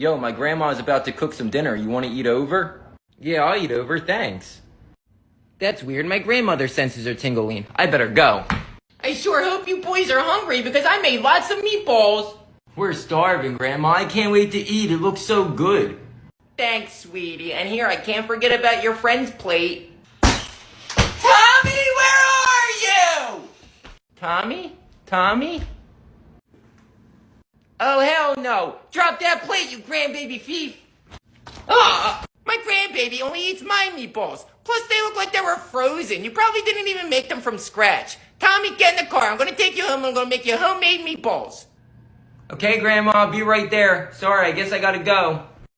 Yo, my grandma's about to cook some dinner. You want to eat over? Yeah, I'll eat over, thanks. That's weird. My grandmother's senses are tingling. I better go. I sure hope you boys are hungry because I made lots of meatballs. We're starving, Grandma. I can't wait to eat. It looks so good. Thanks, sweetie. And here, I can't forget about your friend's plate. Tommy, where are you? Tommy? Tommy? Oh, hell no. Drop that plate, you grandbaby thief. My grandbaby only eats my meatballs. Plus, they look like they were frozen. You probably didn't even make them from scratch. Tommy, get in the car. I'm going to take you home and I'm going to make you homemade meatballs. Okay, Grandma, I'll be right there. Sorry, I guess I got to go.